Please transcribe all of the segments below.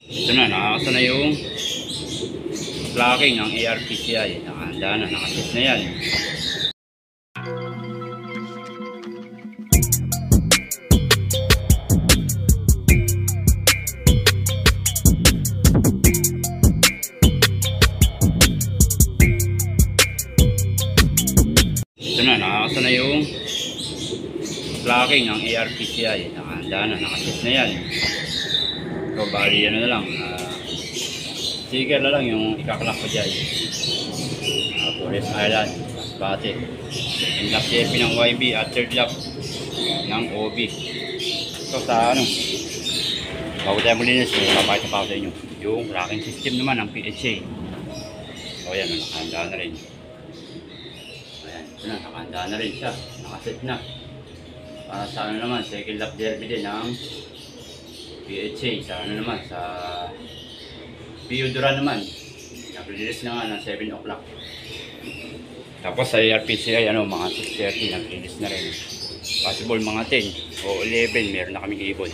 Ito na, nakakasa na yung clocking ng ARPCI. Nakahanda na, nakaset na yan. Ito na, nakakasa na yung clocking ng ARPCI. Nakahanda na, nakaset na yan. So, bali ano na lang, sticker na lang yung ikaklak ko dyan. Forest Island, Masbate. Second lap JP ng YB at third lap ng OB. So sa ano, bago tayo malinis, papakita pa ako sa inyo yung racking system naman ng PHA. So ayan, nakahanda na rin. Ayan, ito na, nakahanda na rin siya, nakaset na. Para sa ano naman, second lap derby din ng PHA. Sa ano naman, sa Biodura naman, nag-release na nga ng 7 o'clock. Tapos sa ARPCI, ano, mga 6:30, nag-release na rin. Possible mga 10 o 11, meron na kaming ibon.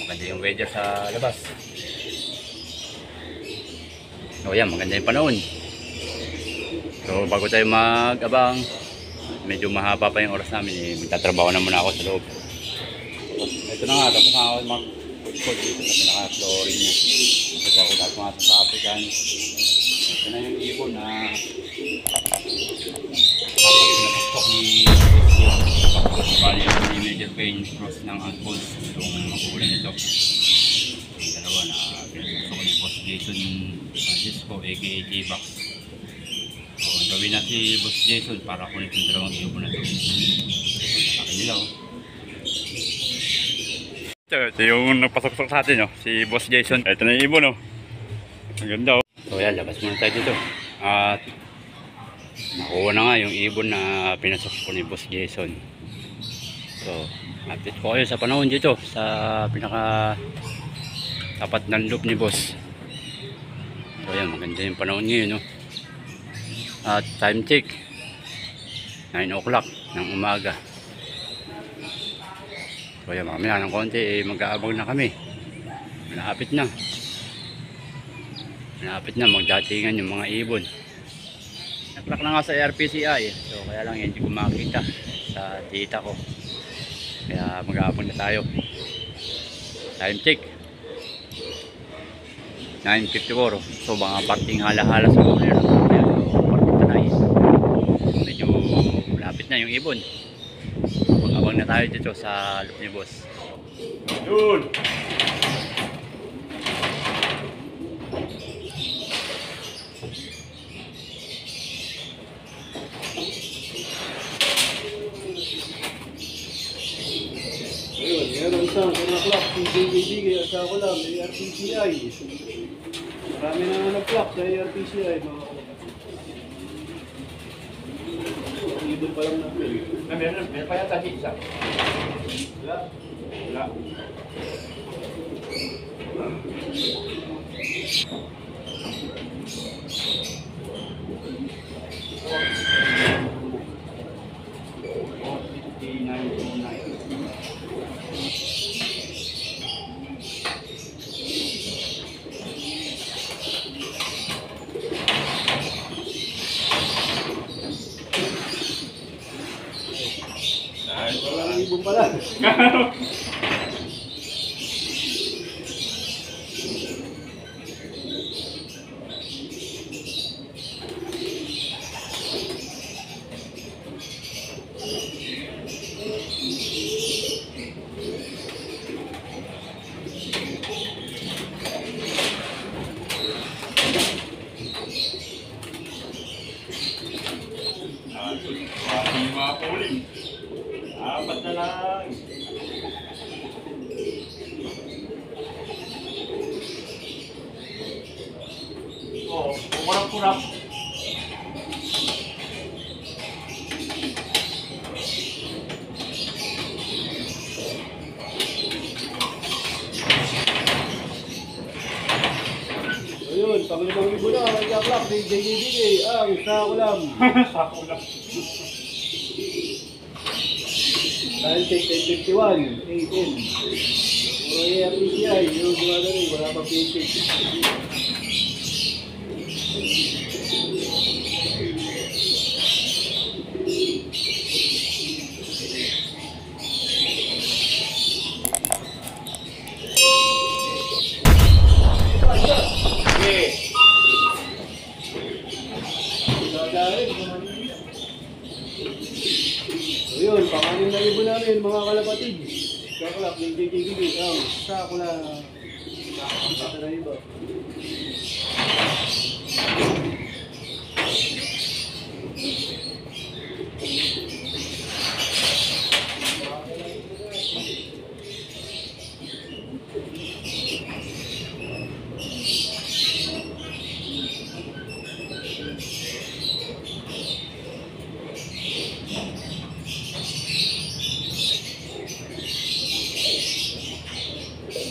Maganda yung weather sa labas. So yan, maganda yung panahon. So bago tayo mag-abang, medyo mahaba pa yung oras namin, magtatrabaho na muna ako sa loob. Ito na nga, tapos na ako mag-food dito sa pinaka-flooring niya. Ito ako tapos mga sa African. Ito na yung ibon na pinapasok ni bali yung major pain cross ng Advance itong magulan nito. Yung dalawa na pinapasok ni Boss Jason Francisco aka T-Box. So gawin na si Boss Jason para kunin yung dalawang ibon na ito. Akin nila oh. Ito yung nagpasok-pasok sa atin, oh, si Boss Jason. Ito na yung ibon, oh. Ang ganda, oh. So yan, labas muna tayo dito. At nakuha na nga yung ibon na pinasok ko ni Boss Jason. So, update ko kayo sa panahon dito sa pinaka tapat ng loop ni Boss. So yan, maganda yung panahon ngayon, oh. At time check 9 o'clock ng umaga. So yan, mamaya ng konti, mag-aabang na kami. Malapit na. Malapit na, magdatingan yung mga ibon. Naklak na nga sa ARPCI. So kaya lang hindi ko makita sa data ko. Kaya mag-aabang na tayo. Time check 9:54. So mga parting hala-hala sa mga meron. So parting tanay. Medyo malapit na yung ibon. Mag-abang na tayo dito sa loop ni Boss. Yun! Ayun, meron isang clock, PJBG, sa ko lang, ARPCI. Marami na nag-clock sa ARPCI. Ibon pa lang natin. Meron pa yata isa. Wala. Wala. Walang ibon pala. Mga puling. Apat na lang. Oo, kurap-kurap. Ayun, pang-limang ibon na, nag-clock, JJBG, ang sa ko lang. Sako lang. Time check 10:51, 18. Puro ARPCI, yung gumagano rin. papapitin. Ayun, pakanin na ibo namin mga kalapatid. Kaklap, yung JJBB. Sa ako na na iba.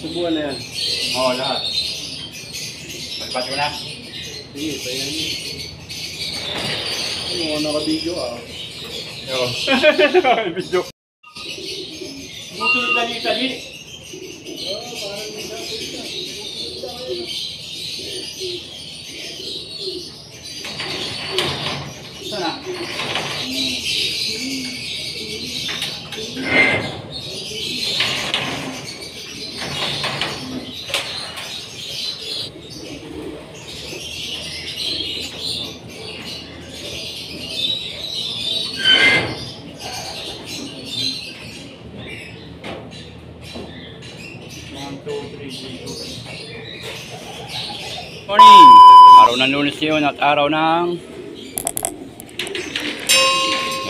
Subuhan na yan. Oo, lahat. Pagpat ko na. Sige, pa yan. Ano nga naka-video ah. Oo. Video. Musunod na dito, di. Sana. Morning! Araw ng Lunes yun at araw ng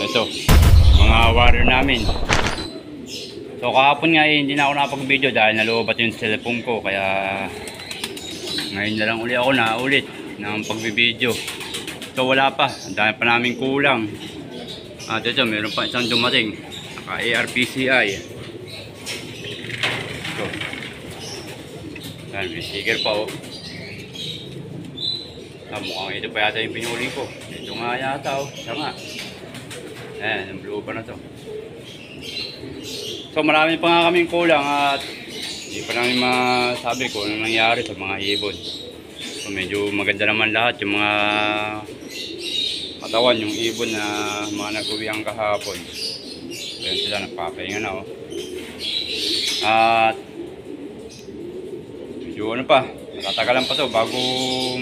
ito, mga warrior namin. So kahapon nga hindi na ako nakapag-video dahil nalubat yung cellphone ko, kaya ngayon na lang ulit ng pag-video. So wala pa, ang dami pa namin kulang. At ito, meron pa isang dumating, naka ARPCI. So yan, may sticker pa oh. Mukhang ito pa yata yung pinuli ko. Ito nga yata oh. Siya nga. Ayan, yung blue pa na to. So marami pa nga kaming kulang at hindi pa namin masabi kung ano nangyari sa mga ibon. So medyo maganda naman lahat yung mga katawan, yung ibon na mga nag-uwiang kahapon. Ayan sila, nagpapahinga na oh. At medyo ano pa, matatagalan pa to bago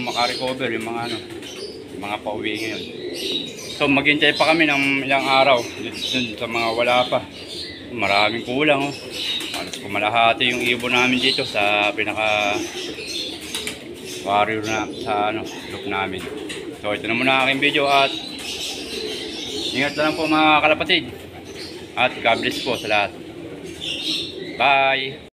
makarecover yung mga ano, yung mga pauwi ngayon. So maghintay pa kami ng ilang araw sa mga wala pa. Maraming kulang oh. Halos kumalahati yung ibon namin dito sa pinaka warrior na sa ano, group namin. So ito na muna aking video at ingat na lang po mga kalapatid. At God bless po sa lahat. Bye!